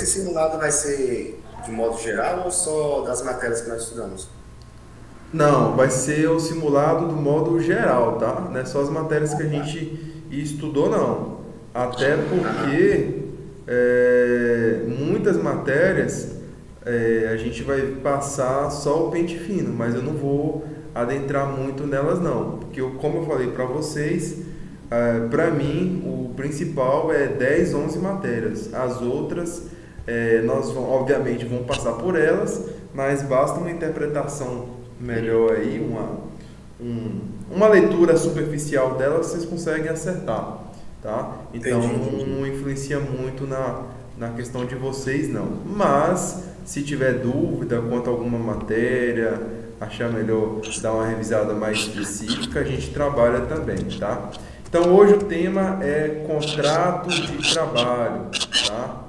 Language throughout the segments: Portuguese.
esse simulado vai ser de modo geral ou só das matérias que nós estudamos? Não, vai ser o simulado do modo geral, tá? Não é só as matérias que a gente estudou, não. Até Aham, porque muitas matérias a gente vai passar só o pente fino, mas eu não vou adentrar muito nelas, não. Porque, como eu falei para vocês, para mim o principal é 10, 11 matérias. As outras, obviamente, vamos passar por elas, mas basta uma interpretação melhor aí, uma leitura superficial dela, vocês conseguem acertar, tá? Então entendi, entendi. não influencia muito na questão de vocês, não. Mas se tiver dúvida quanto a alguma matéria, achar melhor dar uma revisada mais específica, a gente trabalha também, tá? Então hoje o tema é contrato de trabalho, tá?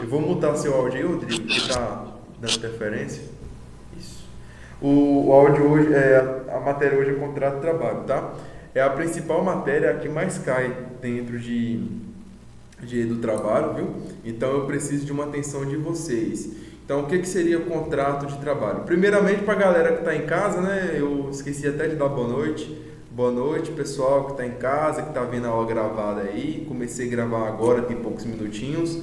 Eu vou mutar seu áudio aí, Rodrigo, que está dando interferência. Isso. O áudio hoje, a matéria hoje é contrato de trabalho, tá? É a principal matéria, a que mais cai dentro do trabalho, viu? Então eu preciso de uma atenção de vocês. Então o que seria o contrato de trabalho? Primeiramente para a galera que está em casa, né? Eu esqueci até de dar boa noite. Boa noite, pessoal que está em casa, que está vendo a aula gravada aí. Comecei a gravar agora, tem poucos minutinhos.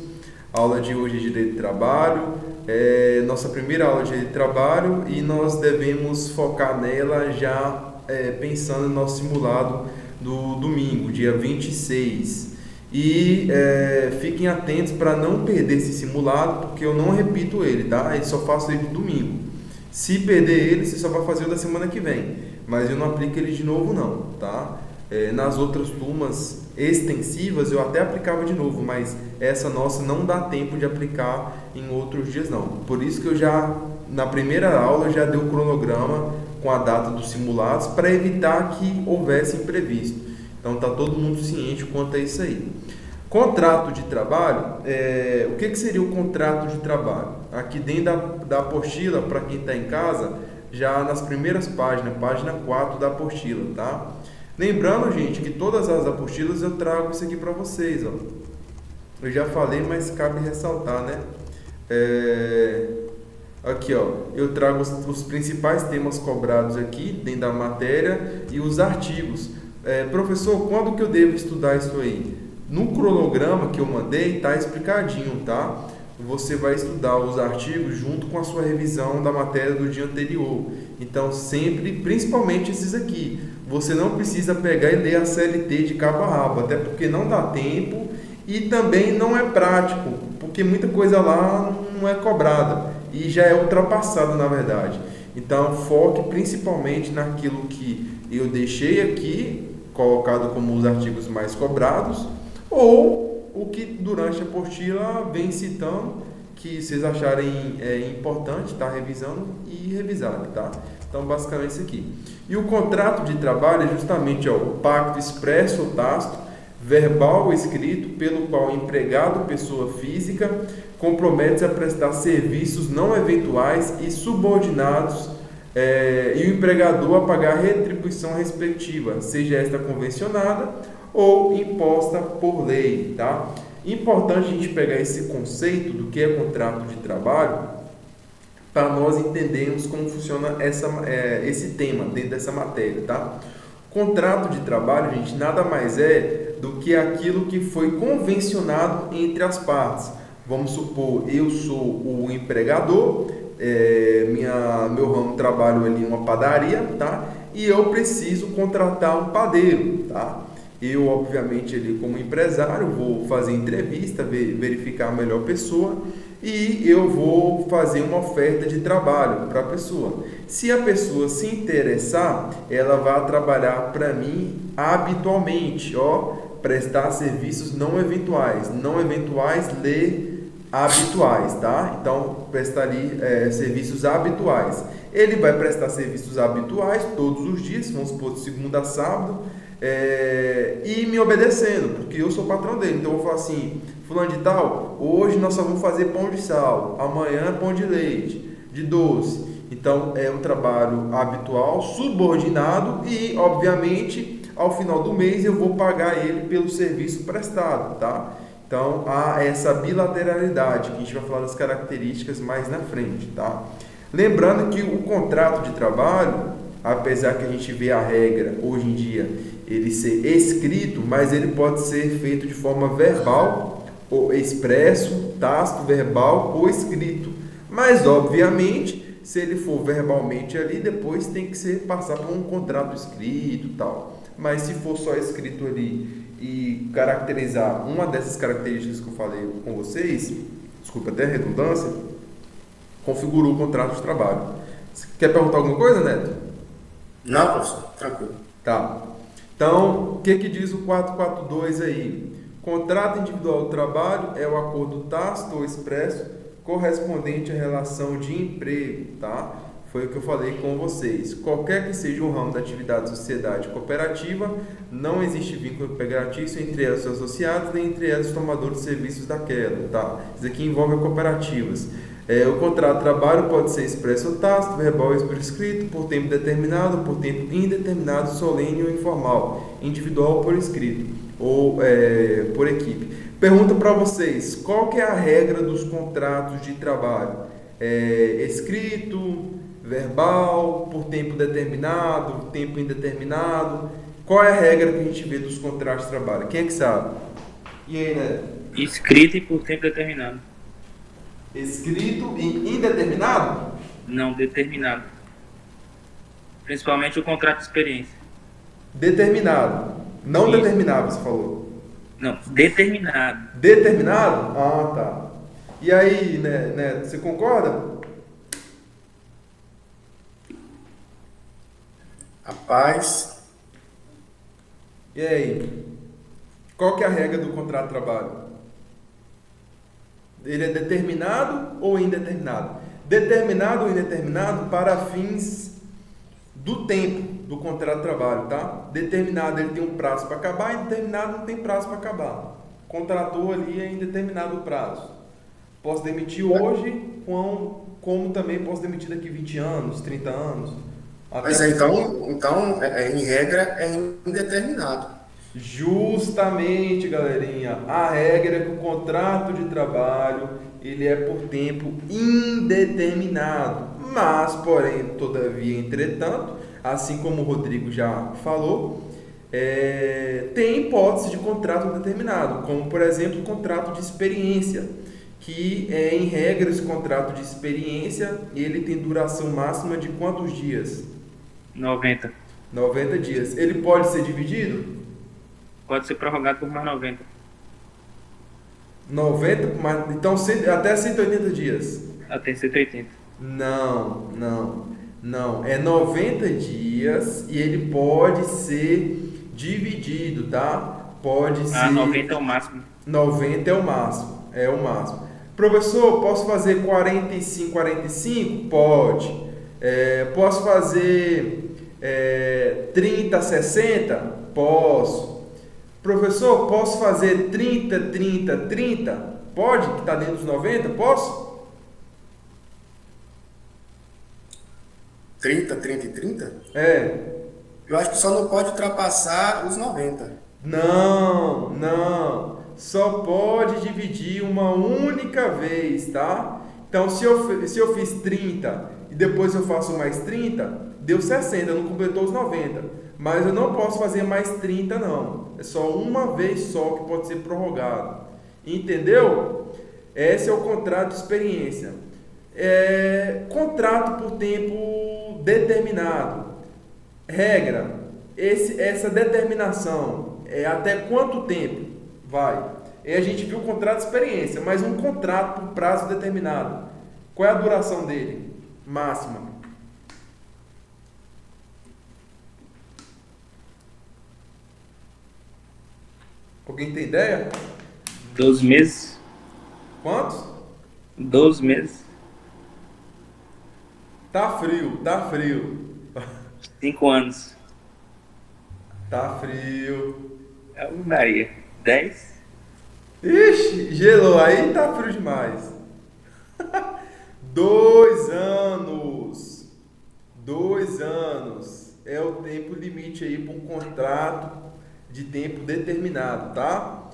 A aula de hoje é Direito de Trabalho, é nossa primeira aula de Direito de Trabalho e nós devemos focar nela já pensando no nosso simulado do domingo, dia 26. E fiquem atentos para não perder esse simulado, porque eu não repito ele, tá? Eu só faço ele no domingo. Se perder ele, você só vai fazer o da semana que vem, mas eu não aplico ele de novo não, tá? Nas outras turmas extensivas eu até aplicava de novo, mas essa nossa não dá tempo de aplicar em outros dias não. Por isso que eu já, na primeira aula, já dei o cronograma com a data dos simulados para evitar que houvesse imprevisto. Então tá todo mundo ciente quanto a isso aí. Contrato de trabalho, o que seria o contrato de trabalho? Aqui dentro da apostila, para quem está em casa, já nas primeiras páginas, página 4 da apostila, tá? Lembrando, gente, que todas as apostilas eu trago isso aqui para vocês, ó. Eu já falei, mas cabe ressaltar, né? É, Aqui, ó, eu trago os principais temas cobrados aqui dentro da matéria e os artigos. Professor, quando que eu devo estudar isso aí? No cronograma que eu mandei está explicadinho, tá? Você vai estudar os artigos junto com a sua revisão da matéria do dia anterior. Então, sempre, principalmente esses aqui, você não precisa pegar e ler a CLT de cabo a rabo, até porque não dá tempo e também não é prático, porque muita coisa lá não é cobrada e já é ultrapassada na verdade. Então, foque principalmente naquilo que eu deixei aqui, colocado como os artigos mais cobrados, ou o que durante a apostila vem citando, que vocês acharem importante, tá revisando e revisar, tá? Então, basicamente isso aqui. E o contrato de trabalho é justamente o pacto expresso ou tácito, verbal ou escrito, pelo qual o empregado, pessoa física, compromete-se a prestar serviços não eventuais e subordinados e o empregador a pagar a retribuição respectiva, seja esta convencionada ou imposta por lei, tá? Importante a gente pegar esse conceito do que é contrato de trabalho para nós entendermos como funciona esse tema dentro dessa matéria, tá? Contrato de trabalho, gente, nada mais é do que aquilo que foi convencionado entre as partes. Vamos supor, eu sou o empregador, meu ramo de trabalho ali em uma padaria, tá? E eu preciso contratar um padeiro, tá? Eu, obviamente, ali como empresário, vou fazer entrevista, verificar a melhor pessoa e eu vou fazer uma oferta de trabalho para a pessoa. Se a pessoa se interessar, ela vai trabalhar para mim habitualmente, ó, prestar serviços não eventuais. Não eventuais, lê habituais, tá? Então, prestar ali serviços habituais. Ele vai prestar serviços habituais todos os dias, vamos supor, de segunda a sábado, e me obedecendo, porque eu sou patrão dele. Então eu vou falar assim: fulano de tal, hoje nós só vamos fazer pão de sal, amanhã pão de leite, de doce. Então é um trabalho habitual, subordinado e, obviamente, ao final do mês eu vou pagar ele pelo serviço prestado, tá? Então, há essa bilateralidade, que a gente vai falar das características mais na frente, tá? Lembrando que o contrato de trabalho, apesar que a gente vê a regra hoje em dia ele ser escrito, mas ele pode ser feito de forma verbal, ou expresso, tácito, verbal ou escrito. Mas, obviamente, se ele for verbalmente ali, depois tem que ser passar por um contrato escrito e tal. Mas se for só escrito ali e caracterizar uma dessas características que eu falei com vocês, desculpa até a redundância, configurou o contrato de trabalho. Você quer perguntar alguma coisa, Neto? Não, professor, tranquilo. Tá. Então, o que diz o 442 aí? Contrato individual do trabalho é o acordo tácito ou expresso correspondente à relação de emprego, tá? Foi o que eu falei com vocês. Qualquer que seja o ramo da atividade sociedade cooperativa, não existe vínculo empregatício entre elas e seus associados, nem entre elas os tomadores de serviços daquela, tá? Isso aqui envolve cooperativas. O contrato de trabalho pode ser expresso ou tácito, verbal ou por escrito, por tempo determinado, por tempo indeterminado, solene ou informal, individual ou por escrito, ou por equipe. Pergunta para vocês, qual que é a regra dos contratos de trabalho? Escrito, verbal, por tempo determinado, tempo indeterminado? Qual é a regra que a gente vê dos contratos de trabalho? Quem é que sabe? E aí, né? Escrito e por tempo determinado. Escrito e indeterminado? Não, determinado. Principalmente o contrato de experiência. Determinado. Não Isso. determinado, você falou. Não, determinado. Determinado? Ah, tá. E aí, né, você concorda? Rapaz, E aí? Qual que é a regra do contrato de trabalho? Ele é determinado ou indeterminado? Determinado ou indeterminado para fins do tempo do contrato de trabalho, tá? Determinado ele tem um prazo para acabar, indeterminado não tem prazo para acabar. Contratou ali é indeterminado o prazo. Posso demitir hoje, como também posso demitir daqui 20 anos, 30 anos. mas em regra, é indeterminado. Justamente, galerinha, a regra é que o contrato de trabalho ele é por tempo indeterminado, mas, porém, todavia, entretanto, assim como o Rodrigo já falou, tem hipótese de contrato determinado, como, por exemplo, o contrato de experiência, que em regra, esse contrato de experiência, ele tem duração máxima de quantos dias? 90. 90 dias. Ele pode ser dividido? Pode ser prorrogado por mais 90. 90, então até 180 dias. Até 180. Não. É 90 dias e ele pode ser dividido, tá? Pode ser. 90 é o máximo. 90 é o máximo. É o máximo. Professor, posso fazer 45, 45? Pode. Posso fazer 30, 60? Posso. Professor, posso fazer 30, 30, 30? Pode? Que está dentro dos 90? Posso? 30, 30 e 30? Eu acho que só não pode ultrapassar os 90. Não. Só pode dividir uma única vez, tá? Então, se eu fiz 30 e depois eu faço mais 30, deu 60, não completou os 90. Mas eu não posso fazer mais 30, não. É só uma vez só que pode ser prorrogado. Entendeu? Esse é o contrato de experiência. Contrato por tempo determinado. Regra, essa determinação é até quanto tempo vai? A gente viu o contrato de experiência, mas um contrato por prazo determinado. Qual é a duração dele? Máxima. Alguém tem ideia? 12 meses. Quantos? 12 meses. Tá frio. 5 anos. Tá frio. Maria. 10? Ixi, gelou. Aí tá frio demais. 2 anos. 2 anos. É o tempo limite aí para um contrato de tempo determinado, tá?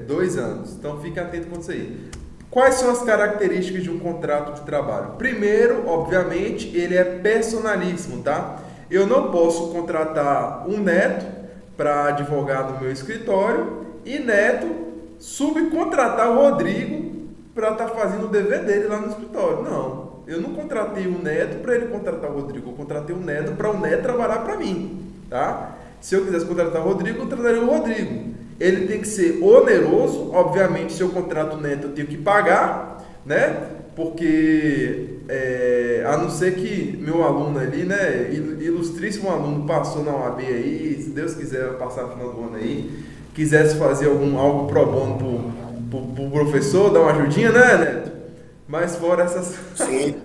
2 anos. Então fique atento com isso aí. Quais são as características de um contrato de trabalho? Primeiro, obviamente, ele é personalíssimo, tá? Eu não posso contratar um neto para advogar no meu escritório e neto subcontratar o Rodrigo para estar fazendo o dever dele lá no escritório. Não, eu não contratei o neto para ele contratar o Rodrigo, eu contratei o neto para o neto trabalhar para mim, tá? Se eu quisesse contratar o Rodrigo, eu contrataria o Rodrigo. Ele tem que ser oneroso, obviamente, se eu contrato o neto eu tenho que pagar, né? Porque, a não ser que meu aluno ali, né, ilustríssimo aluno, passou na OAB aí, se Deus quiser passar no final do ano aí, quisesse fazer algo pro bono pro professor, dar uma ajudinha, né, Neto? Mas fora essas... Sim.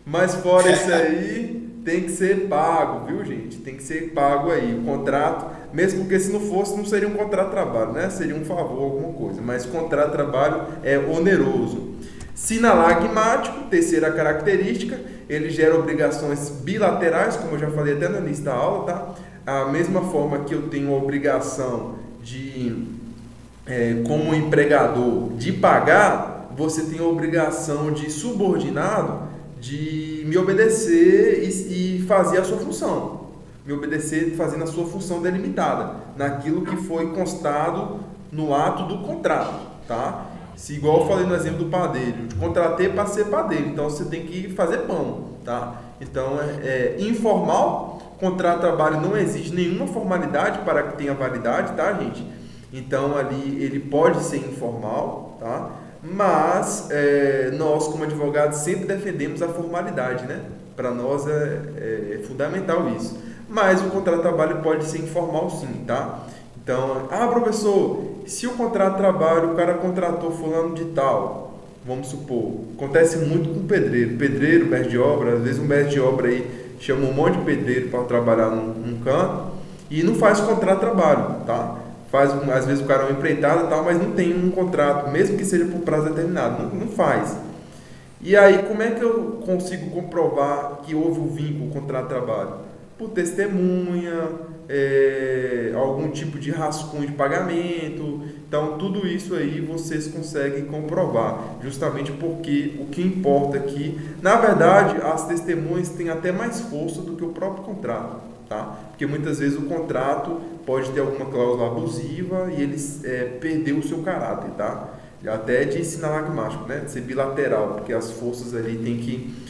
Mas fora isso aí, tem que ser pago, viu, gente? Tem que ser pago aí, o contrato, mesmo porque se não fosse, não seria um contrato de trabalho, né? Seria um favor, alguma coisa. Mas contrato de trabalho é oneroso. Sinalagmático, terceira característica, ele gera obrigações bilaterais, como eu já falei até no início da aula, tá? A mesma forma que eu tenho a obrigação de, como empregador, de pagar, você tem a obrigação de subordinado de me obedecer e fazer a sua função. Me obedecer fazendo a sua função delimitada, naquilo que foi constado no ato do contrato, tá? Se igual eu falei no exemplo do padeiro, contratei para ser padeiro, então você tem que fazer pão, tá? Então informal, contrato de trabalho não existe nenhuma formalidade para que tenha validade, tá, gente? Então ali ele pode ser informal, tá? Mas nós como advogados sempre defendemos a formalidade, né? Para nós é fundamental isso. Mas o contrato de trabalho pode ser informal sim, tá? Então, professor, se o contrato de trabalho, o cara contratou fulano de tal, vamos supor, acontece muito com pedreiro, mestre de obra, às vezes um mestre de obra aí chama um monte de pedreiro para trabalhar num canto e não faz contrato de trabalho, tá? Às vezes o cara é uma empreitada e tal, mas não tem um contrato, mesmo que seja por prazo determinado, não faz. E aí, como é que eu consigo comprovar que houve o vínculo, o contrato de trabalho? Por testemunha, algum tipo de rascunho de pagamento. Então, tudo isso aí vocês conseguem comprovar, justamente porque o que importa aqui, na verdade, as testemunhas têm até mais força do que o próprio contrato, tá? Porque muitas vezes o contrato pode ter alguma cláusula abusiva e ele perdeu o seu caráter, tá? Até de sinalagmático, né? De ser bilateral, porque as forças ali têm que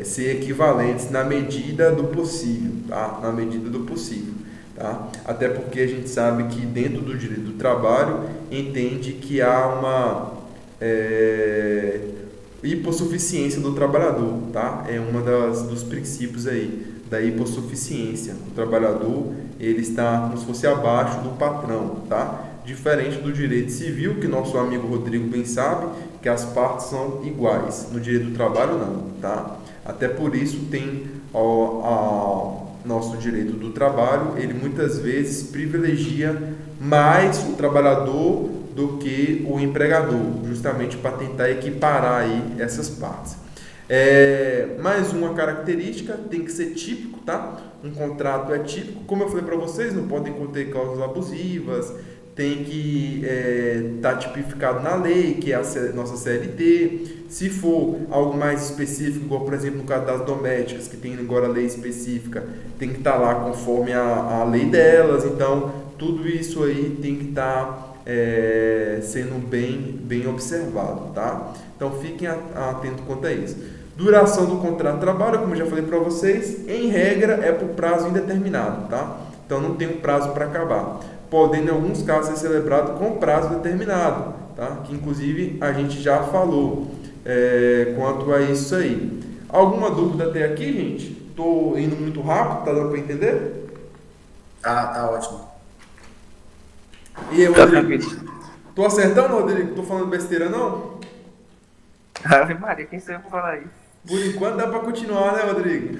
ser equivalentes na medida do possível, tá? Na medida do possível, tá? Até porque a gente sabe que dentro do direito do trabalho entende que há uma hipossuficiência do trabalhador, tá? É uma dos princípios aí da hipossuficiência. O trabalhador ele está como se fosse abaixo do patrão, tá? Diferente do direito civil, que nosso amigo Rodrigo bem sabe, que as partes são iguais. No direito do trabalho, não, tá? Até por isso tem nosso direito do trabalho, ele muitas vezes privilegia mais o trabalhador do que o empregador, justamente para tentar equiparar aí essas partes. Mais uma característica, tem que ser típico, tá? Um contrato é típico, como eu falei para vocês, não podem conter cláusulas abusivas, tem que estar tipificado na lei, que é a nossa CLT. Se for algo mais específico, igual por exemplo no caso das domésticas, que tem agora lei específica, tem que estar lá conforme a lei delas. Então, tudo isso aí tem que estar sendo bem observado, tá? Então, fiquem atentos quanto a isso. Duração do contrato de trabalho, como eu já falei para vocês, em regra é por prazo indeterminado, tá? Então, não tem um prazo para acabar. Podendo, em alguns casos, ser celebrado com prazo determinado, tá? Que inclusive a gente já falou quanto a isso aí. Alguma dúvida até aqui, gente? Estou indo muito rápido, tá dando para entender? Tá ótimo. E aí, Rodrigo? Tô acertando, Rodrigo? Tô falando besteira, não? Ave Maria, quem saiu pra falar isso? Por enquanto dá para continuar, né, Rodrigo?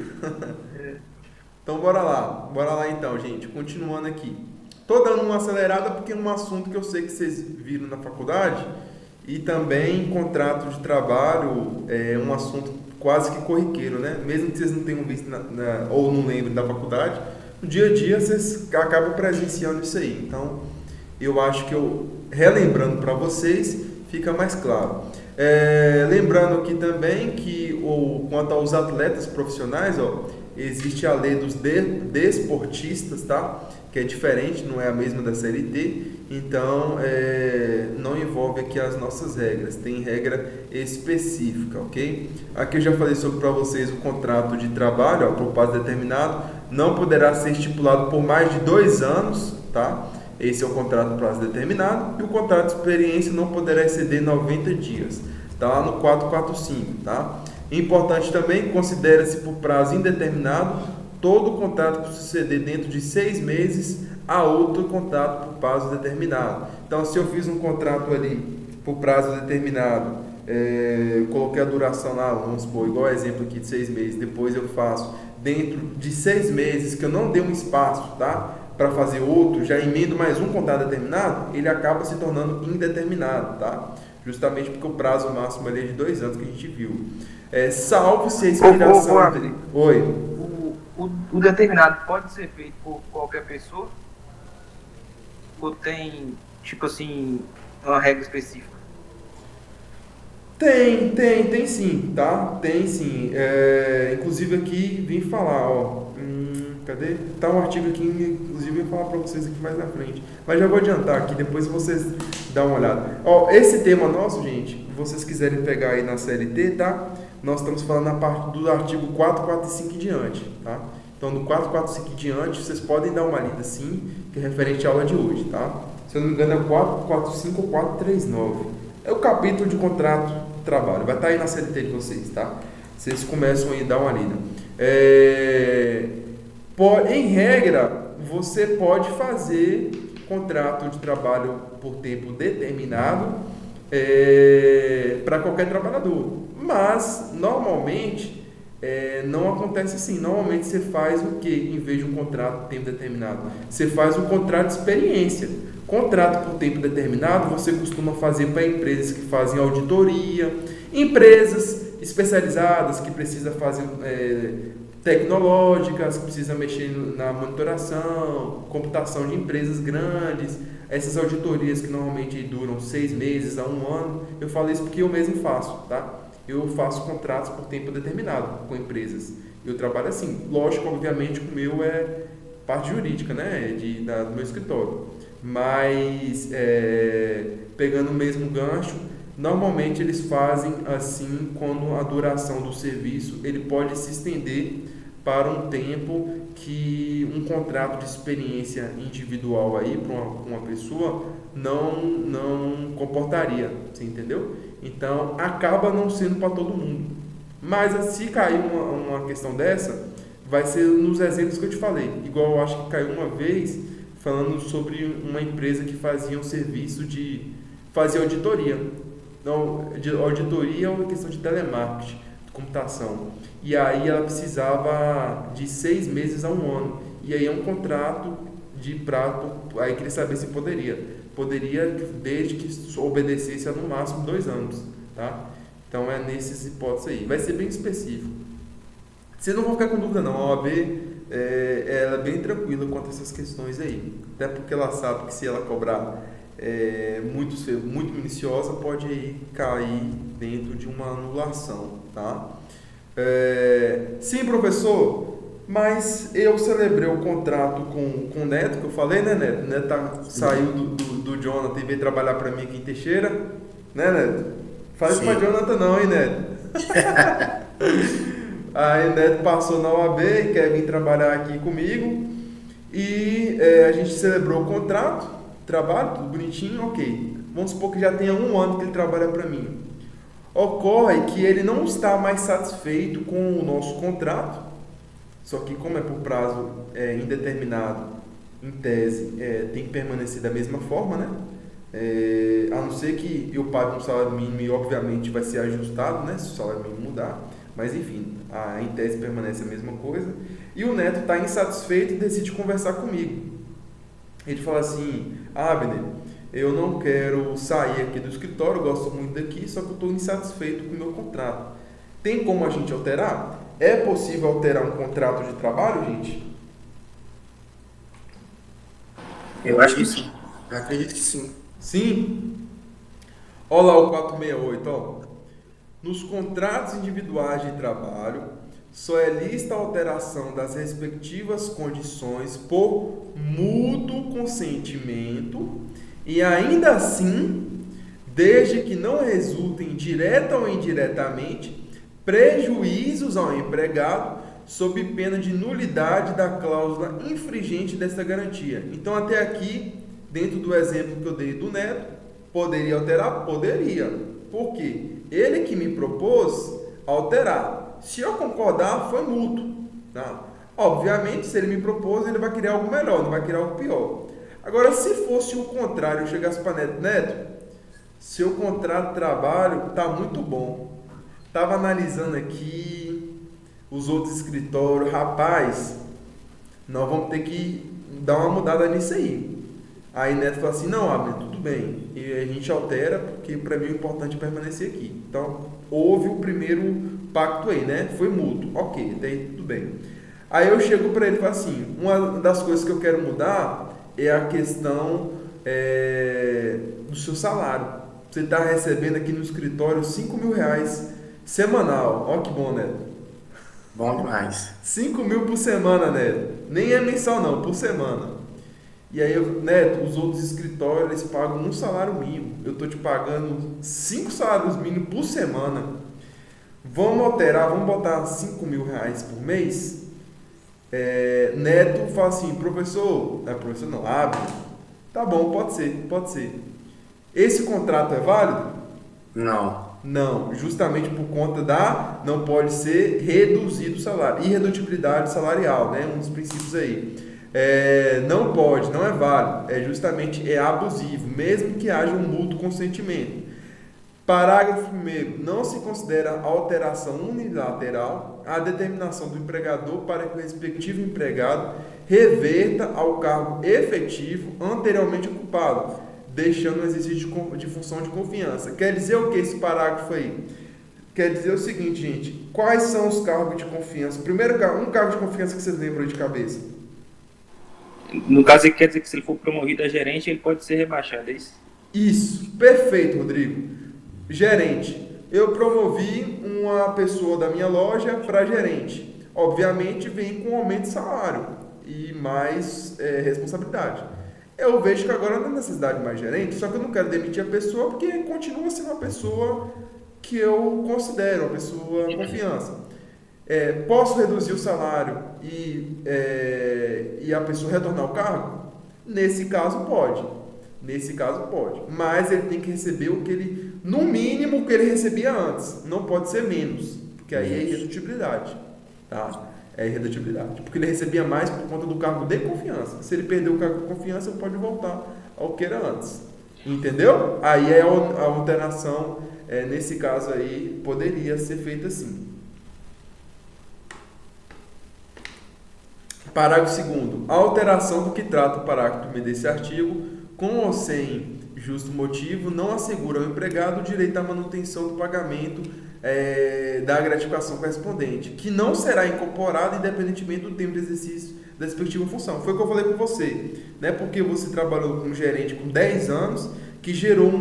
Então, bora lá então, gente. Continuando aqui. Tô dando uma acelerada porque é um assunto que eu sei que vocês viram na faculdade e também contrato de trabalho é um assunto quase que corriqueiro, né? Mesmo que vocês não tenham visto ou não lembrem da faculdade, no dia a dia vocês acabam presenciando isso aí. Então, Eu acho que eu, relembrando para vocês, fica mais claro. Lembrando aqui também que quanto aos atletas profissionais, ó, existe a lei dos desportistas, tá? Que é diferente, não é a mesma da CLT, então não envolve aqui as nossas regras, tem regra específica, ok? Aqui eu já falei sobre para vocês o contrato de trabalho, ó, por prazo determinado, não poderá ser estipulado por mais de 2 anos, tá? Esse é o contrato por prazo determinado, e o contrato de experiência não poderá exceder 90 dias, tá lá no 445, tá? Importante também, considera-se por prazo indeterminado todo contrato que suceder dentro de 6 meses a outro contrato por prazo determinado. Então, se eu fiz um contrato ali por prazo determinado, coloquei a duração lá, vamos supor, igual exemplo aqui de 6 meses, depois eu faço dentro de 6 meses que eu não dei um espaço, tá? Para fazer outro, já emendo mais um contrato determinado, ele acaba se tornando indeterminado, tá? Justamente porque o prazo máximo ali é de 2 anos que a gente viu. Salvo se a expiração... Oi. O determinado pode ser feito por qualquer pessoa? Ou tem, tipo assim, uma regra específica? Tem sim, tá? Tem sim. Inclusive aqui vim falar, ó. Cadê? Tá um artigo aqui, inclusive eu vou falar para vocês aqui mais na frente. Mas já vou adiantar aqui, depois vocês dão uma olhada. Ó, esse tema nosso, gente, se vocês quiserem pegar aí na CLT, tá? Nós estamos falando na parte do artigo 445 em diante, tá? Então, do 445 em diante, vocês podem dar uma lida sim, que é referente à aula de hoje, tá? Se eu não me engano, é o 445 ou 439. É o capítulo de contrato de trabalho. Vai estar aí na CLT de vocês, tá? Vocês começam aí a dar uma lida. Em regra, você pode fazer contrato de trabalho por tempo determinado para qualquer trabalhador. Mas, normalmente, não acontece assim. Normalmente, você faz o quê? Em vez de um contrato por tempo determinado? Você faz um contrato de experiência. Contrato por tempo determinado, você costuma fazer para empresas que fazem auditoria, empresas especializadas que precisam fazer... tecnológicas, que precisa mexer na monitoração, computação de empresas grandes, essas auditorias que normalmente duram 6 meses a 1 ano. Eu falo isso porque eu mesmo faço, tá? Eu faço contratos por tempo determinado com empresas. Eu trabalho assim. Lógico, obviamente, o meu é parte jurídica, né? Do meu escritório. Mas, pegando o mesmo gancho, normalmente eles fazem assim quando a duração do serviço ele pode se estender para um tempo que um contrato de experiência individual aí para uma pessoa não comportaria, você entendeu? Então acaba não sendo para todo mundo. Mas se cair uma questão dessa, vai ser nos exemplos que eu te falei. Igual eu acho que caiu uma vez falando sobre uma empresa que fazia um serviço de fazer auditoria. Então, auditoria é uma questão de telemarketing, de computação. E aí ela precisava de 6 meses a 1 ano. E aí é um contrato de prazo, aí queria saber se poderia. Poderia desde que obedecesse a no máximo 2 anos, tá? Então é nessas hipóteses aí. Vai ser bem específico. Vocês não vão ficar com dúvida não, a OAB ela é bem tranquila quanto a essas questões aí. Até porque ela sabe que se ela cobrar muito minuciosa, pode aí cair dentro de uma anulação, tá? Sim, professor, mas eu celebrei o contrato com o Neto, que eu falei, né, Neto? O Neto saiu do Jonathan e veio trabalhar para mim aqui em Teixeira, né, Neto? Fala isso pra Jonathan não, hein, Neto? Aí o Neto passou na OAB e quer vir trabalhar aqui comigo e a gente celebrou o contrato, trabalho, tudo bonitinho, ok. Vamos supor que já tenha 1 ano que ele trabalha para mim. Ocorre que ele não está mais satisfeito com o nosso contrato, só que como é por prazo indeterminado, em tese, tem que permanecer da mesma forma, né? A não ser que eu pague um salário mínimo e obviamente vai ser ajustado, né? Se o salário mínimo mudar, mas enfim, em tese permanece a mesma coisa. E o Neto está insatisfeito e decide conversar comigo. Ele fala assim: Abner, eu não quero sair aqui do escritório, eu gosto muito daqui, só que eu estou insatisfeito com o meu contrato. Tem como a gente alterar? É possível alterar um contrato de trabalho, gente? Eu acho que sim. Eu acredito que sim. Sim? Olha lá o 468, ó. Nos contratos individuais de trabalho, só é lista a alteração das respectivas condições por mútuo consentimento e ainda assim, desde que não resultem direta ou indiretamente prejuízos ao empregado, sob pena de nulidade da cláusula infringente desta garantia. Então, até aqui, dentro do exemplo que eu dei do Neto, poderia alterar? Poderia. Por quê? Ele que me propôs alterar. Se eu concordar, foi mútuo. Tá? Obviamente, se ele me propôs, ele vai querer algo melhor, não vai querer algo pior. Agora, se fosse o contrário, eu chegasse para Neto, Neto, seu contrato de trabalho está muito bom. Estava analisando aqui os outros escritórios. Rapaz, nós vamos ter que dar uma mudada nisso aí. Aí Neto falou assim, não, Abner, tudo bem. E a gente altera, porque para mim o importante é permanecer aqui. Então, houve o primeiro pacto aí, né? Foi mútuo. Ok, até aí tudo bem. Aí eu chego para ele e falo assim, uma das coisas que eu quero mudar é a questão do seu salário. Você está recebendo aqui no escritório R$ 5.000 semanal. Ó que bom, Neto. Bom demais. 5.000 por semana, Neto. Nem é mensal não, por semana. E aí, Neto, os outros escritórios, eles pagam um salário mínimo. Eu estou te pagando 5 salários mínimos por semana. Vamos alterar, vamos botar R$ 5.000 por mês? Neto fala assim, professor não, abre. Tá bom, pode ser. Esse contrato é válido? Não. Não, justamente por conta não pode ser reduzido o salário. Irredutibilidade salarial, né? Um dos princípios aí. Não pode, não é válido. Justamente abusivo, mesmo que haja um mútuo consentimento. Parágrafo 1º. Não se considera alteração unilateral a determinação do empregador para que o respectivo empregado reverta ao cargo efetivo anteriormente ocupado, deixando o exercício de função de confiança. Quer dizer o que esse parágrafo aí? Quer dizer o seguinte, gente. Quais são os cargos de confiança? Primeiro, um cargo de confiança que vocês lembram de cabeça. No caso, ele quer dizer que se ele for promovido a gerente, ele pode ser rebaixado, é isso? Isso, perfeito, Rodrigo. Gerente. Eu promovi uma pessoa da minha loja para gerente. Obviamente, vem com aumento de salário e mais responsabilidade. Eu vejo que agora não é necessidade de mais gerente, só que eu não quero demitir a pessoa porque continua sendo uma pessoa que eu considero uma pessoa de confiança. Posso reduzir o salário e a pessoa retornar ao cargo? Nesse caso pode, mas ele tem que receber no mínimo o que ele recebia antes, não pode ser menos, porque aí é irredutibilidade, tá? É irredutibilidade, porque ele recebia mais por conta do cargo de confiança. Se ele perder o cargo de confiança, ele pode voltar ao que era antes, entendeu? Aí a alteração, nesse caso aí, poderia ser feita assim. Parágrafo 2º. A alteração do que trata o parágrafo 1º desse artigo, com ou sem justo motivo, não assegura ao empregado o direito à manutenção do pagamento da gratificação correspondente, que não será incorporada independentemente do tempo de exercício da respectiva função. Foi o que eu falei com você, né? Porque você trabalhou com um gerente com 10 anos que gerou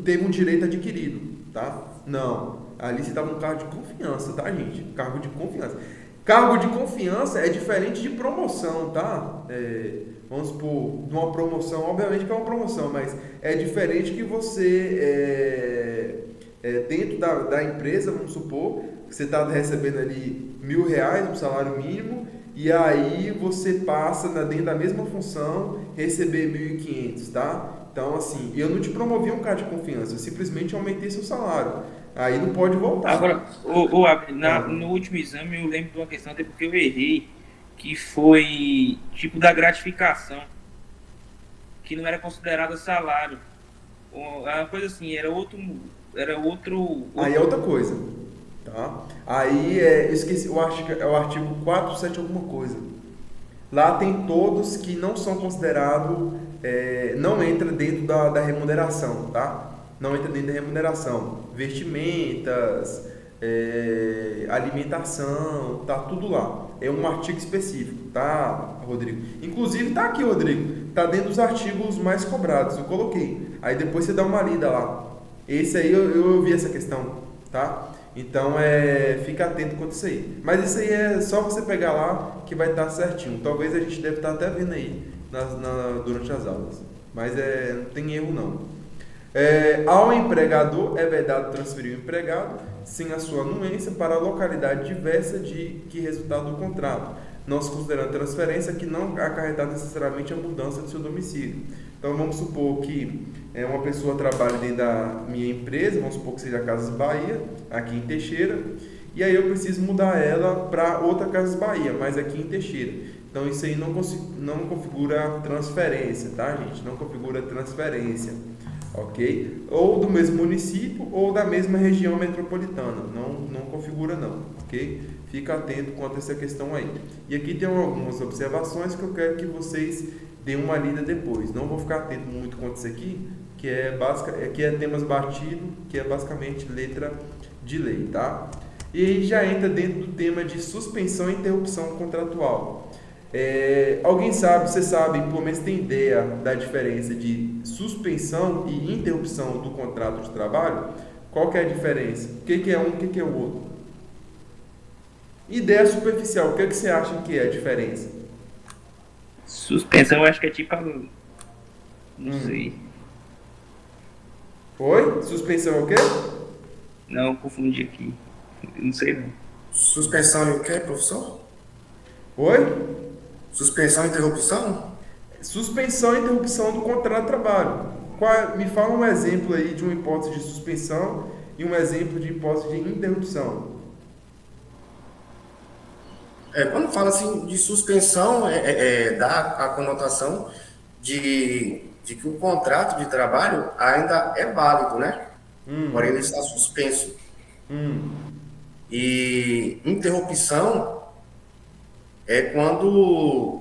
teve um direito adquirido, tá? Não, ali você estava no cargo de confiança, tá, gente? Cargo de confiança. Cargo de confiança é diferente de promoção, tá? Vamos supor, de uma promoção, obviamente que é uma promoção, mas é diferente que você, dentro da empresa, vamos supor, que você está recebendo ali R$ 1.000, um salário mínimo, e aí você passa dentro da mesma função receber 1.500, tá? Então, assim, eu não te promovi um cargo de confiança, eu simplesmente aumentei seu salário. Aí não pode voltar. Agora, no último exame eu lembro de uma questão, até porque eu errei, que foi tipo da gratificação, que não era considerada salário. Uma coisa assim, era outro. Aí é outra coisa, tá? Aí eu esqueci, eu acho que é o artigo 4.7 alguma coisa. Lá tem todos que não são considerados, não entra dentro da remuneração, tá? Não entra dentro da remuneração. Vestimentas, alimentação, tá tudo lá. É um artigo específico, tá, Rodrigo? Inclusive tá aqui, Rodrigo. Tá dentro dos artigos mais cobrados. Eu coloquei. Aí depois você dá uma lida lá. Esse aí eu vi essa questão, tá? Então fica atento quanto isso aí. Mas isso aí é só você pegar lá que vai estar certinho. Talvez a gente deve estar até vendo aí durante as aulas. Mas não tem erro não. Ao empregador é vedado transferir o empregado sem a sua anuência para a localidade diversa de que resultado do contrato, não se considerando transferência que não acarretar necessariamente a mudança de seu domicílio. Então vamos supor que uma pessoa trabalha dentro da minha empresa, vamos supor que seja a Casas Bahia, aqui em Teixeira, e aí eu preciso mudar ela para outra Casas Bahia, mas aqui em Teixeira. Então isso aí não configura transferência, tá, gente? Não configura transferência. Ok? Ou do mesmo município ou da mesma região metropolitana. Não configura não, ok? Fica atento quanto a essa questão aí. E aqui tem algumas observações que eu quero que vocês deem uma lida depois. Não vou ficar atento muito quanto isso aqui, que é temas batidos, que é basicamente letra de lei, tá? E aí já entra dentro do tema de suspensão e interrupção contratual. Você sabe, pelo menos tem ideia da diferença de suspensão e interrupção do contrato de trabalho? Qual que é a diferença? O que é um, o que é o outro? Ideia superficial, o que você acha que é a diferença? Suspensão, eu acho que é tipo. Não sei. Oi? Suspensão é o quê? Não, eu confundi aqui. Não sei não. Suspensão e o quê, professor? Oi? Suspensão e interrupção? Suspensão e interrupção do contrato de trabalho. Me fala um exemplo aí de uma hipótese de suspensão e um exemplo de hipótese de interrupção. Quando fala assim de suspensão, dá a conotação de que o contrato de trabalho ainda é válido, né? Porém, ele está suspenso. E interrupção é quando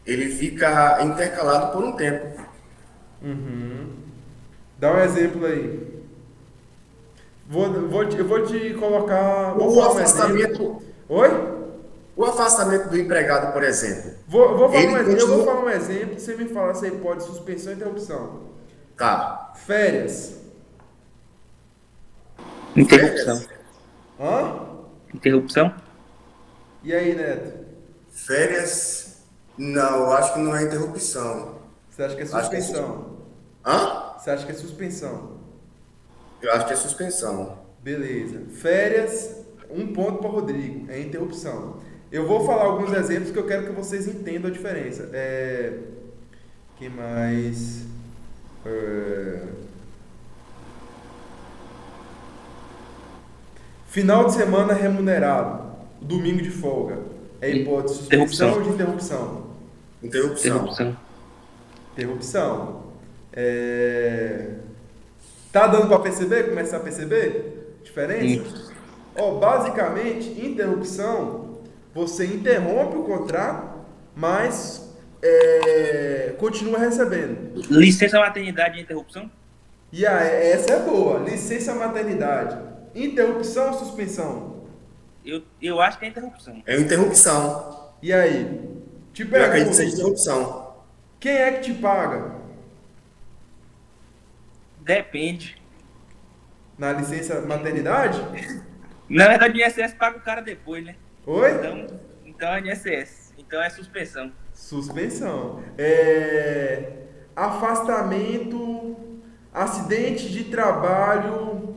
ele fica intercalado por um tempo. Dá um exemplo aí. Eu vou te colocar. O afastamento. Oi? O afastamento do empregado, por exemplo. Eu vou falar um exemplo, você me fala se pode suspensão e interrupção. Tá. Férias. Interrupção. Hã? Interrupção? E aí, Neto? Férias, não, eu acho que não é interrupção. Você acha que é suspensão? Hã? Você acha que é suspensão? Eu acho que é suspensão. Beleza. Férias, um ponto para Rodrigo, é interrupção. Eu vou falar alguns exemplos que eu quero que vocês entendam a diferença. Que mais? Final de semana remunerado, domingo de folga. É hipótese de suspensão ou de interrupção? Interrupção. Interrupção. Tá dando para perceber? Começar a perceber? Diferença? Basicamente, interrupção, você interrompe o contrato, mas continua recebendo. Licença maternidade e interrupção? E essa é boa. Licença maternidade. Interrupção ou suspensão? Eu acho que é interrupção. É interrupção. E aí? Te Eu acredito que pergunto, seja interrupção. quem é que te paga Depende. na licença maternidade? Na verdade, o INSS paga o cara depois, né? Oi? Então é INSS. Então é suspensão. Suspensão. Afastamento, acidente de trabalho,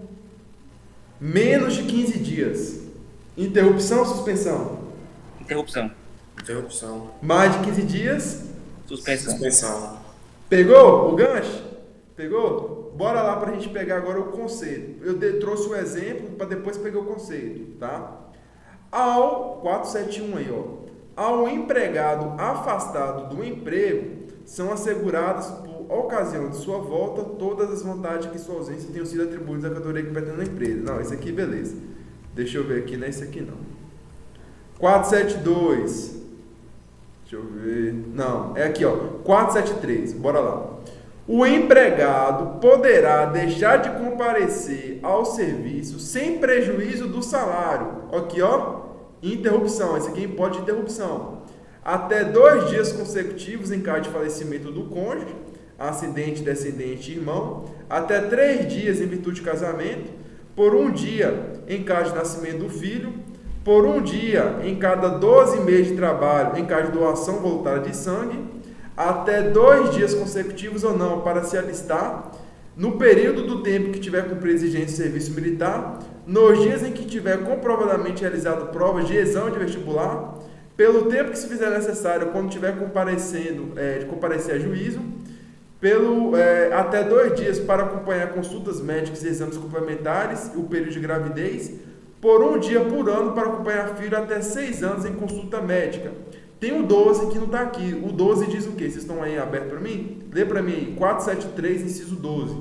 menos de 15 dias. Interrupção ou suspensão? Interrupção. Interrupção. Mais de 15 dias? Suspensão. Pegou o gancho? Pegou? Bora lá para a gente pegar agora o conceito. Eu trouxe o exemplo para depois pegar o conceito, tá? Ao 471 aí, ó. Ao empregado afastado do emprego, são asseguradas por ocasião de sua volta todas as vantagens que sua ausência tenham sido atribuídas à categoria que pertence à empresa. Não, esse aqui beleza. Deixa eu ver aqui, não é esse aqui não. 472. Deixa eu ver. Não, é aqui, ó. 473. Bora lá. O empregado poderá deixar de comparecer ao serviço sem prejuízo do salário. Aqui, ó. Interrupção, esse aqui é hipótese de interrupção. Até 2 dias consecutivos em caso de falecimento do cônjuge, ascendente, descendente e irmão. Até 3 dias em virtude de casamento. Por 1 dia em caso de nascimento do filho. Por 1 dia em cada 12 meses de trabalho em caso de doação voluntária de sangue. Até 2 dias consecutivos ou não para se alistar. No período do tempo que tiver cumprido exigência de serviço militar, nos dias em que tiver comprovadamente realizado provas de exame de vestibular, pelo tempo que se fizer necessário quando tiver comparecer a juízo, até 2 dias para acompanhar consultas médicas e exames complementares, o período de gravidez, por 1 dia por ano para acompanhar filho até 6 anos em consulta médica. Tem o 12 que não está aqui. O 12 diz o quê? Vocês estão aí aberto para mim? Lê para mim aí. 473, inciso 12.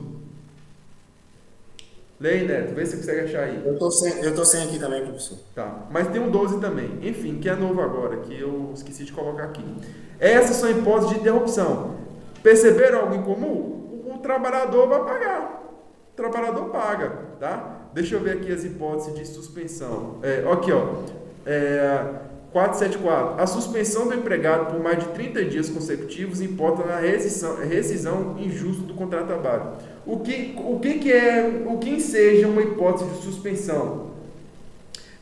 Lê aí, Neto. Vê se você consegue achar aí. Eu tô sem aqui também, professor. Tá. Mas tem um 12 também. Enfim, que é novo agora, que eu esqueci de colocar aqui. Essas são hipóteses de interrupção. Perceberam algo em comum? O trabalhador vai pagar. O trabalhador paga, tá? Deixa eu ver aqui as hipóteses de suspensão. Aqui, ó. 474. A suspensão do empregado por mais de 30 dias consecutivos importa na rescisão injusta do contrato de trabalho. O que enseja uma hipótese de suspensão?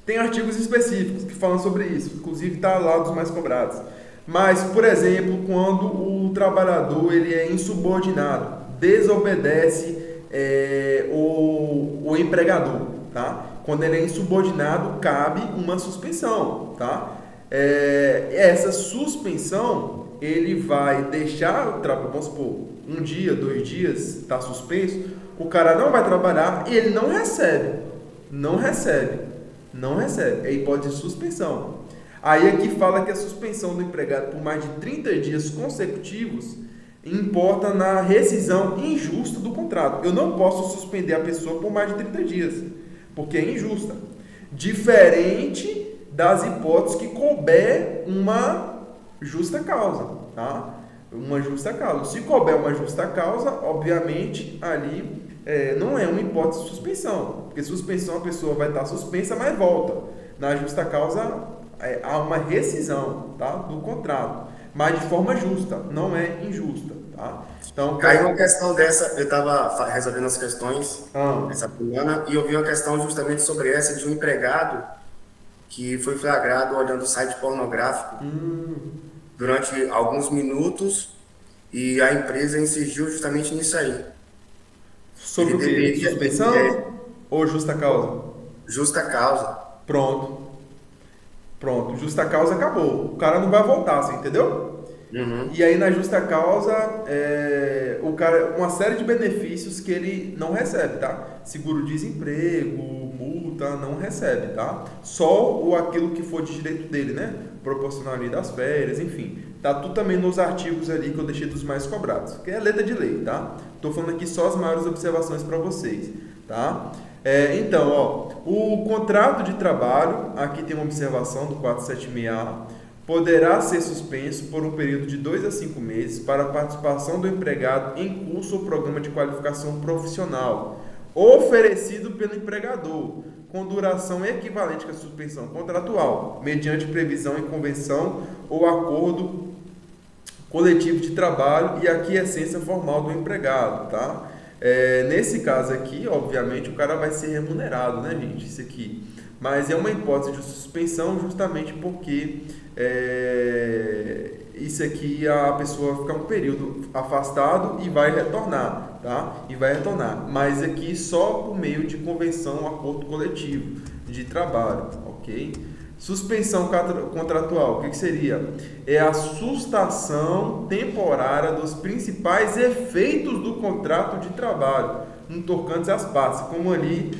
Tem artigos específicos que falam sobre isso, inclusive está lá dos mais cobrados. Mas, por exemplo, quando o trabalhador ele é insubordinado, desobedece o empregador, tá? Quando ele é insubordinado, cabe uma suspensão, tá? Essa suspensão, ele vai deixar, vamos supor, 1 dia, 2 dias, está suspenso, o cara não vai trabalhar e ele não recebe. É hipótese de suspensão. Aí aqui fala que a suspensão do empregado por mais de 30 dias consecutivos importa na rescisão injusta do contrato. Eu não posso suspender a pessoa por mais de 30 dias, porque é injusta. Diferente das hipóteses que couber uma justa causa, tá? Uma justa causa. Se couber uma justa causa, obviamente, ali não é uma hipótese de suspensão, porque suspensão a pessoa vai estar suspensa, mas volta. Na justa causa, há uma rescisão, tá? Do contrato, mas de forma justa, não é injusta, tá? Então, caiu uma questão dessa, eu estava resolvendo as questões essa semana e eu vi uma questão justamente sobre essa de um empregado que foi flagrado olhando site pornográfico durante alguns minutos e a empresa incidiu justamente nisso aí. Sobre o quê? Suspensão ou justa causa? Justa causa. Pronto, justa causa acabou. O cara não vai voltar, você entendeu? Uhum. E aí na justa causa, o cara, uma série de benefícios que ele não recebe, tá? Seguro-desemprego, multa, não recebe, tá? Só aquilo que for de direito dele, né? Proporcionalidade das férias, enfim. Tá tudo também nos artigos ali que eu deixei dos mais cobrados, que é letra de lei, tá? Tô falando aqui só as maiores observações para vocês, tá? Então, ó, o contrato de trabalho, aqui tem uma observação do 476A, poderá ser suspenso por um período de 2 a 5 meses para a participação do empregado em curso ou programa de qualificação profissional oferecido pelo empregador, com duração equivalente à suspensão contratual, mediante previsão em convenção ou acordo coletivo de trabalho e aquiescência formal do empregado, tá? Nesse caso aqui, obviamente, o cara vai ser remunerado, né, gente? Isso aqui. Mas é uma hipótese de suspensão justamente porque isso aqui a pessoa fica um período afastado e vai retornar, tá? Mas aqui só por meio de convenção, acordo coletivo de trabalho, ok? Suspensão contratual, o que seria? É a sustação temporária dos principais efeitos do contrato de trabalho, no tocante às partes, como ali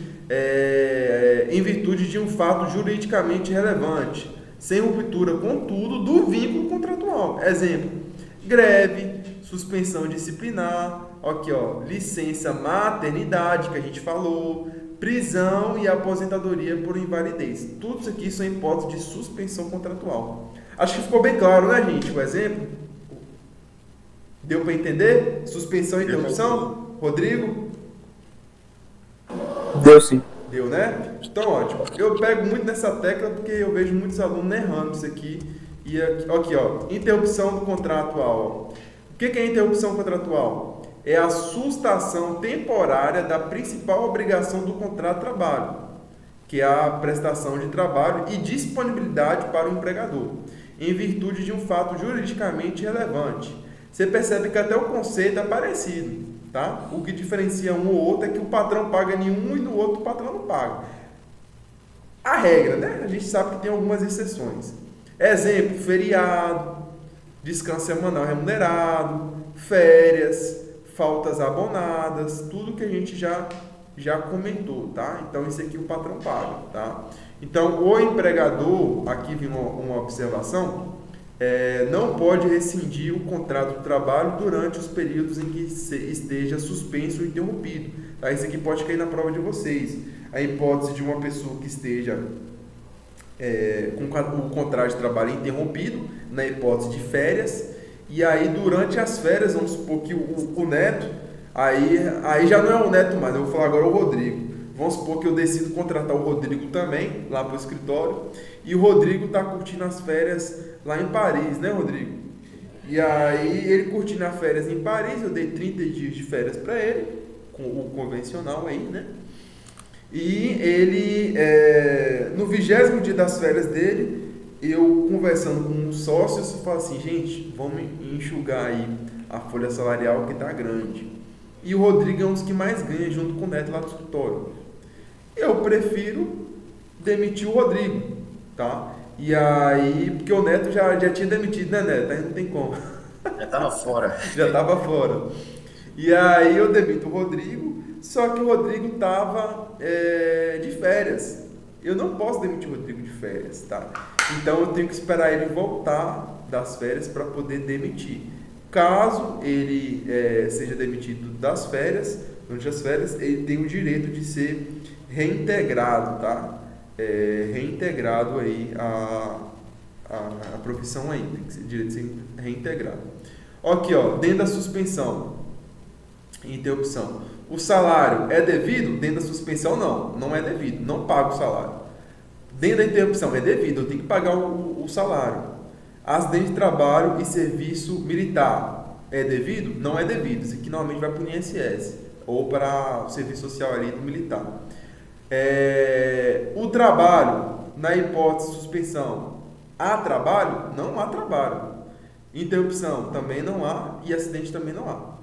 em virtude de um fato juridicamente relevante, sem ruptura, contudo, do vínculo contratual. Exemplo, greve, suspensão disciplinar, aqui, ó, licença maternidade, que a gente falou, prisão e aposentadoria por invalidez. Tudo isso aqui são hipóteses de suspensão contratual. Acho que ficou bem claro, né, gente? O exemplo? Deu para entender? Suspensão e interrupção? Rodrigo? Deu sim. Deu, né? Então, ótimo. Eu pego muito nessa tecla porque eu vejo muitos alunos errando isso aqui. E aqui, ó, interrupção do contratual. O que é interrupção contratual? É a sustação temporária da principal obrigação do contrato de trabalho, que é a prestação de trabalho e disponibilidade para o empregador, em virtude de um fato juridicamente relevante. Você percebe que até o conceito é parecido, tá? O que diferencia um ou outro é que o patrão paga em um e no outro o patrão não paga. A regra, né? A gente sabe que tem algumas exceções. Exemplo, feriado, descanso semanal remunerado, férias, faltas abonadas, tudo que a gente já comentou, tá? Então, isso aqui o patrão paga, tá? Então, o empregador, aqui vem uma observação, não pode rescindir o contrato de trabalho durante os períodos em que esteja suspenso ou interrompido, tá? Isso aqui pode cair na prova de vocês. A hipótese de uma pessoa que esteja com o contrato de trabalho interrompido, na hipótese de férias, e aí durante as férias, vamos supor que o Neto, aí já não é o Neto mais, eu vou falar agora o Rodrigo. Vamos supor que eu decido contratar o Rodrigo também, lá para o escritório, e o Rodrigo está curtindo as férias lá em Paris, né, Rodrigo? E aí ele curtindo as férias em Paris, eu dei 30 dias de férias para ele, com o convencional aí, né? E ele, no 20º dia das férias dele, eu conversando com os sócios, eu falo assim, gente, vamos enxugar aí a folha salarial que está grande. E o Rodrigo é um dos que mais ganha junto com o Neto lá do escritório. Eu prefiro demitir o Rodrigo, tá? E aí, porque o Neto já tinha demitido, né, Neto? Aí não tem como. Já estava fora. Já estava fora. E aí eu demito o Rodrigo, só que o Rodrigo estava de férias. Eu não posso demitir o Rodrigo de férias, tá? Então eu tenho que esperar ele voltar das férias para poder demitir. Caso ele seja demitido das férias, durante as férias, ele tem o direito de ser reintegrado, tá? Reintegrado aí a profissão aí, tem que ser direito de ser reintegrado. Aqui, ó, dentro da suspensão, interrupção. O salário é devido? Dentro da suspensão, não é devido, não paga o salário. Dentro da interrupção, é devido, eu tenho que pagar o salário. Acidente de trabalho e serviço militar, é devido? Não é devido, isso aqui normalmente vai para o INSS, ou para o serviço social ali do militar. O trabalho, na hipótese de suspensão, há trabalho? Não há trabalho. Interrupção, também não há, e acidente também não há.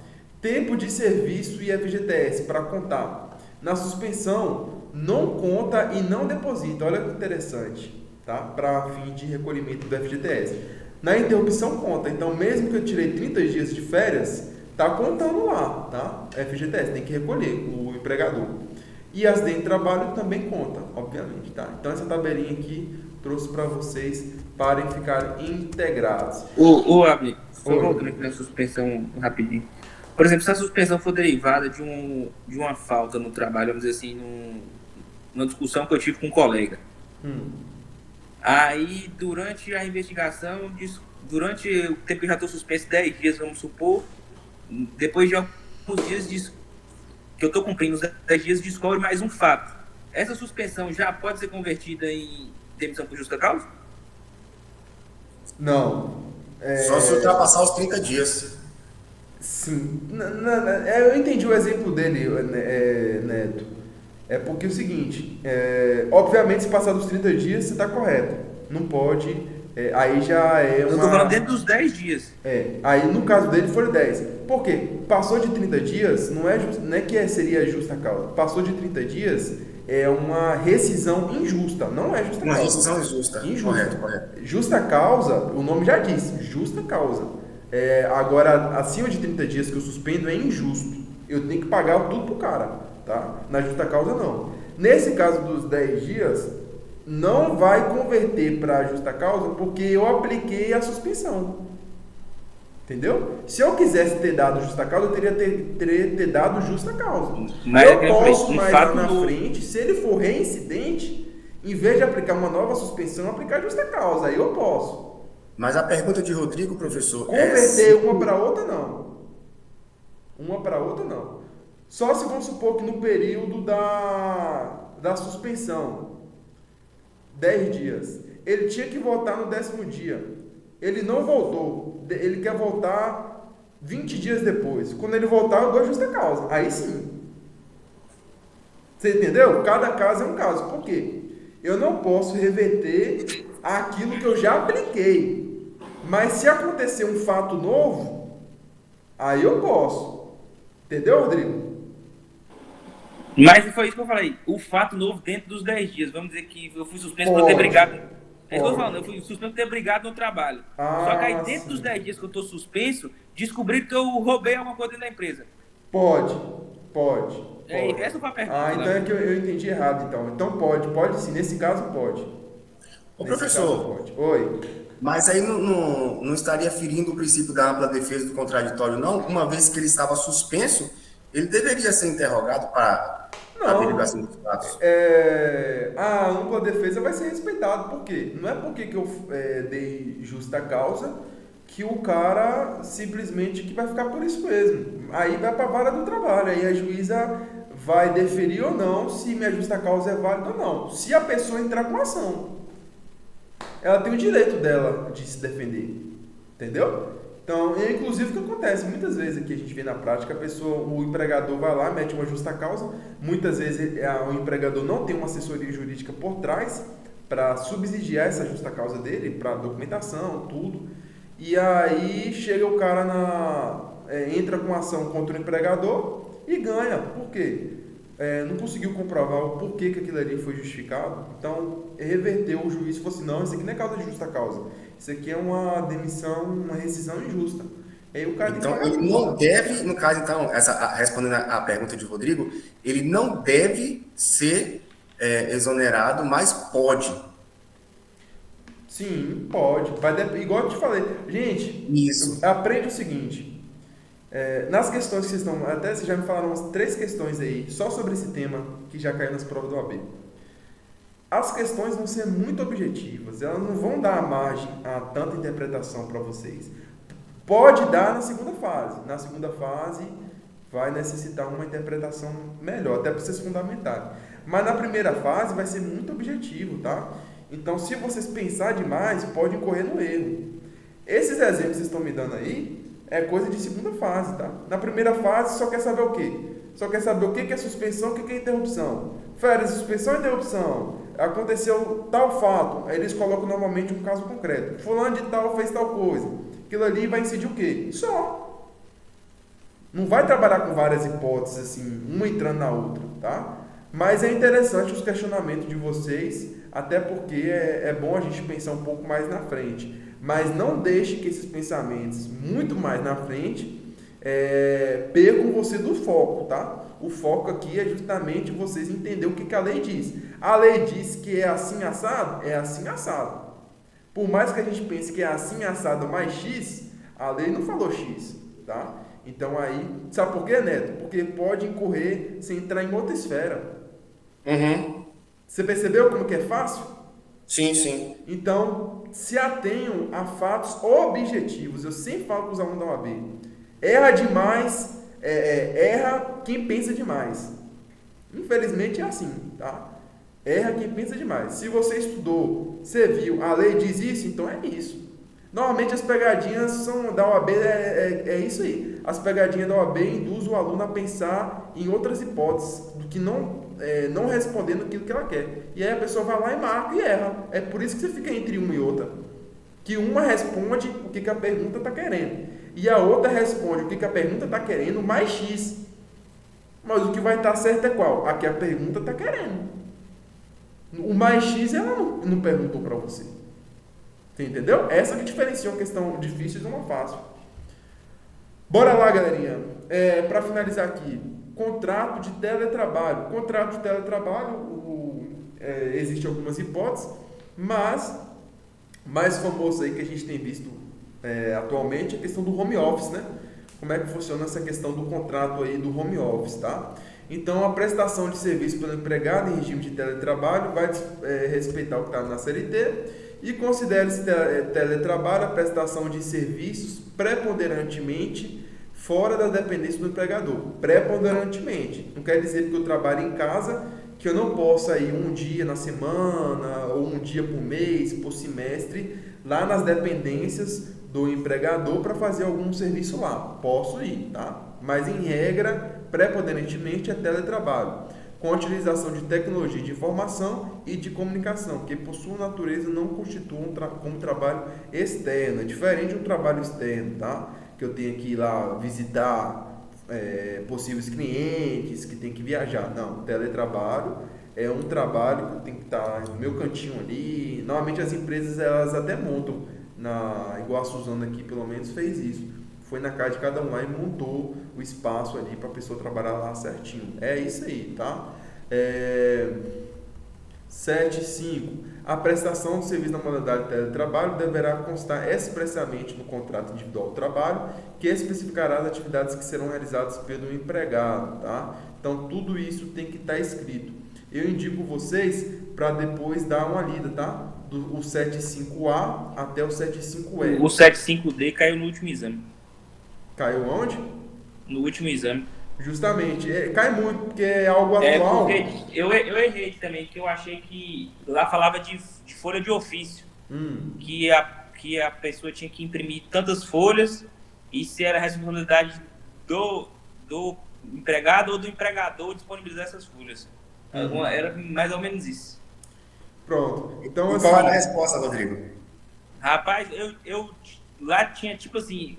Tempo de serviço e FGTS para contar. Na suspensão, não conta e não deposita. Olha que interessante, tá? Para fim de recolhimento do FGTS. Na interrupção conta. Então, mesmo que eu tirei 30 dias de férias, tá contando lá, tá? FGTS, tem que recolher o empregador. E acidente de trabalho também conta, obviamente, tá? Então, essa tabelinha aqui trouxe para vocês para ficarem integrados. Abner, só voltando aqui na suspensão rapidinho. Por exemplo, se a suspensão for derivada de uma falta no trabalho, vamos dizer assim, numa discussão que eu tive com um colega. Aí, durante a investigação, durante o tempo que eu já estou suspenso, 10 dias, vamos supor, depois de alguns dias que eu estou cumprindo os 10 dias, descobre mais um fato. Essa suspensão já pode ser convertida em demissão por justa causa? Não. Só se ultrapassar os 30 dias. Sim. Eu entendi o exemplo dele, Neto. É porque é o seguinte, obviamente se passar dos 30 dias você está correto. Não pode, aí já é uma... Eu estou falando dentro dos 10 dias. Aí no caso dele foram 10. Por quê? Passou de 30 dias, não é que seria justa causa. Passou de 30 dias, é uma rescisão injusta, não é justa causa. Uma rescisão injusta. Correto. Justa causa, o nome já diz, justa causa. Agora, acima de 30 dias que eu suspendo é injusto. Eu tenho que pagar tudo pro cara, tá? Na justa causa, não. Nesse caso dos 10 dias, não vai converter para justa causa porque eu apliquei a suspensão. Entendeu? Se eu quisesse ter dado justa causa, eu teria ter dado justa causa. Mas eu posso mais lá na frente, se ele for reincidente, em vez de aplicar uma nova suspensão, aplicar justa causa. Aí eu posso. Mas a pergunta de Rodrigo, professor, converter uma para outra, não. Uma para outra, não. Só se vamos supor que no período da suspensão 10 dias. Ele tinha que voltar no 10º dia. Ele não voltou. Ele quer voltar 20 dias depois. Quando ele voltar, eu dou justa causa. Aí sim. Você entendeu? Cada caso é um caso. Por quê? Eu não posso reverter aquilo que eu já apliquei. Mas se acontecer um fato novo, aí eu posso. Entendeu, Rodrigo? Mas foi isso que eu falei. O fato novo dentro dos 10 dias. Vamos dizer que eu fui suspenso por ter brigado. É isso que eu tô falando. Eu fui suspenso por ter brigado no trabalho. Só que aí dentro dos 10 dias que eu tô suspenso, descobri que eu roubei alguma coisa dentro da empresa. Pode. Essa foi a pergunta. Então é que eu entendi errado, então. Então pode sim. Nesse caso, pode. Ô, professor, pode. Oi. mas aí não estaria ferindo o princípio da ampla defesa do contraditório, não? Uma vez que ele estava suspenso, ele deveria ser interrogado para a averiguação dos fatos. A ampla defesa vai ser respeitada. Por quê? Não é porque que eu dei justa causa que o cara simplesmente que vai ficar por isso mesmo. Aí vai para a vara do trabalho. Aí a juíza vai deferir ou não se minha justa causa é válida ou não. Se a pessoa entrar com ação, ela tem o direito dela de se defender. Entendeu? Então, inclusive o que acontece muitas vezes aqui a gente vê na prática, o empregador vai lá, mete uma justa causa, muitas vezes o empregador não tem uma assessoria jurídica por trás para subsidiar essa justa causa dele, para documentação, tudo, e aí chega o cara entra com ação contra o empregador e ganha. Por quê? Não conseguiu comprovar o porquê que aquilo ali foi justificado, então reverteu. O juiz falou assim, não, isso aqui não é causa de justa causa, isso aqui é uma demissão, uma rescisão injusta. Aí o cara então, ele não deve, no caso, então, respondendo a pergunta de Rodrigo, ele não deve ser exonerado, mas pode. Sim, pode. Igual eu te falei. Gente, aprende o seguinte. Nas questões que vocês estão... Até vocês já me falaram umas 3 questões aí, só sobre esse tema, que já caiu nas provas do OAB. As questões vão ser muito objetivas, elas não vão dar margem a tanta interpretação para vocês. Pode dar na segunda fase. Na segunda fase vai necessitar uma interpretação melhor, até para vocês fundamentarem. Mas na primeira fase vai ser muito objetivo, tá? Então, se vocês pensarem demais, pode incorrer no erro. Esses exemplos que vocês estão me dando aí é coisa de segunda fase, tá? Na primeira fase, só quer saber o quê? Só quer saber o que é suspensão, o que é interrupção. Férias, suspensão e interrupção. Aconteceu tal fato. Aí eles colocam normalmente um caso concreto. Fulano de tal fez tal coisa. Aquilo ali vai incidir o quê? Só. Não vai trabalhar com várias hipóteses, assim, uma entrando na outra, tá? Mas é interessante os questionamentos de vocês, até porque é bom a gente pensar um pouco mais na frente. Mas não deixe que esses pensamentos muito mais na frente percam você do foco, tá? O foco aqui é justamente vocês entenderem o que a lei diz. A lei diz que é assim assado? É assim assado. Por mais que a gente pense que é assim assado mais X, a lei não falou X, tá? Então aí, sabe por quê, Neto? Porque pode incorrer sem entrar em outra esfera. Uhum. Você percebeu como que é fácil? Sim, sim. Então, se atenham a fatos objetivos. Eu sempre falo para os alunos da OAB. Erra demais, erra quem pensa demais. Infelizmente é assim, tá? Erra quem pensa demais. Se você estudou, você viu, a lei diz isso, então é isso. Normalmente as pegadinhas da OAB é isso aí. As pegadinhas da OAB induzem o aluno a pensar em outras hipóteses do que não respondendo aquilo que ela quer. E aí a pessoa vai lá e marca e erra. É por isso que você fica entre uma e outra. Que uma responde o que a pergunta está querendo. E a outra responde o que a pergunta está querendo mais X. Mas o que vai estar certo é qual? A que a pergunta está querendo. O mais X ela não perguntou para você. Você entendeu? Essa que diferencia uma questão difícil de uma fácil. Bora lá, galerinha. Para finalizar aqui. Contrato de teletrabalho. Contrato de teletrabalho, existem algumas hipóteses, mas mais famoso aí que a gente tem visto atualmente é a questão do home office, né? Como é que funciona essa questão do contrato aí do home office, tá? Então, a prestação de serviço pelo empregado em regime de teletrabalho vai respeitar o que está na CLT e considera-se teletrabalho a prestação de serviços preponderantemente fora da dependência do empregador. Preponderantemente. Não quer dizer que eu trabalho em casa que eu não possa ir um dia na semana ou um dia por mês, por semestre, lá nas dependências do empregador para fazer algum serviço lá. Posso ir, tá? Mas em regra, preponderantemente é teletrabalho, com a utilização de tecnologia de informação e de comunicação, que por sua natureza não constituem como trabalho externo, é diferente de um trabalho externo, tá? Que eu tenho que ir lá visitar possíveis clientes, que tem que viajar. Não, teletrabalho é um trabalho que eu tenho que estar no meu cantinho ali. Normalmente as empresas elas até montam, igual a Suzana aqui pelo menos fez isso. Foi na casa de cada um lá e montou o espaço ali para a pessoa trabalhar lá certinho. É isso aí, tá? 7.5. A prestação do serviço na modalidade de teletrabalho deverá constar expressamente no contrato individual do trabalho, que especificará as atividades que serão realizadas pelo empregado, tá? Então, tudo isso tem que estar escrito. Eu indico vocês para depois dar uma lida, tá? O 7.5A até o 7.5E. O 7.5D caiu no último exame. Caiu onde? No último exame. Justamente, cai muito, porque é algo atual. Porque eu errei também, que eu achei que lá falava de folha de ofício, que a pessoa tinha que imprimir tantas folhas e se era responsabilidade do empregado ou do empregador disponibilizar essas folhas. Era mais ou menos isso. Pronto, então Qual era a resposta, Rodrigo? Rapaz, eu lá tinha tipo assim,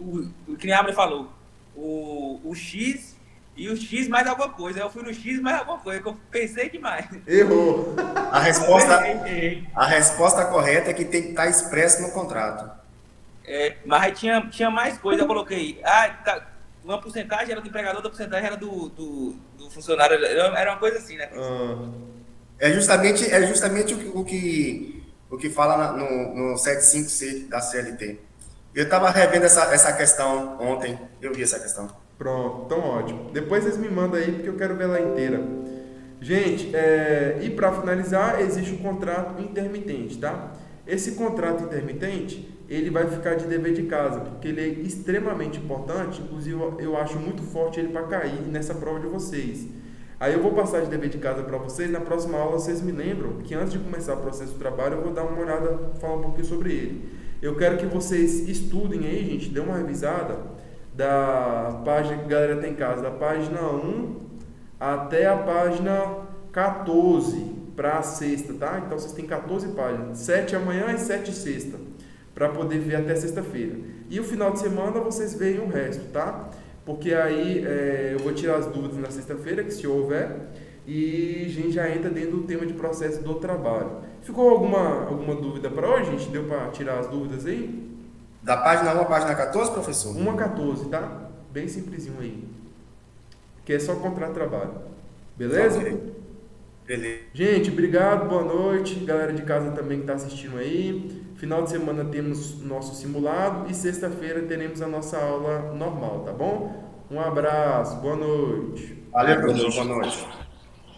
o que nem a Abra falou, o X e o X mais alguma coisa. Eu fui no X mais alguma coisa, que eu pensei demais. Errou. A resposta correta é que tem que estar expresso no contrato. Mas tinha mais coisa, eu coloquei. Uma porcentagem era do empregador, outra porcentagem era do funcionário. Era uma coisa assim, né? É justamente o que fala no 75C da CLT. Eu estava revendo essa questão ontem, eu vi essa questão. Pronto, então ótimo. Depois vocês me mandam aí, porque eu quero ver ela inteira. Gente, e para finalizar, existe o contrato intermitente, tá? Esse contrato intermitente, ele vai ficar de dever de casa, porque ele é extremamente importante, inclusive eu acho muito forte ele para cair nessa prova de vocês. Aí eu vou passar de dever de casa para vocês, na próxima aula vocês me lembram que antes de começar o processo de trabalho eu vou dar uma olhada, falar um pouquinho sobre ele. Eu quero que vocês estudem aí, gente, dê uma revisada da página que a galera tem em casa, da página 1 até a página 14 para a sexta, tá? Então vocês têm 14 páginas, 7 amanhã e 7 sexta, para poder ver até sexta-feira. E o final de semana vocês veem o resto, tá? Porque aí eu vou tirar as dúvidas na sexta-feira, que se houver, e a gente já entra dentro do tema de processo do trabalho. Ficou alguma dúvida para hoje, gente? Deu para tirar as dúvidas aí? Da página 1 à página 14, professor? 1 a 14, tá? Bem simplesinho aí. Que é só contrato de trabalho. Beleza? Beleza. Gente, obrigado, boa noite. Galera de casa também que está assistindo aí. Final de semana temos nosso simulado e sexta-feira teremos a nossa aula normal, tá bom? Um abraço, boa noite. Valeu, professor, boa noite.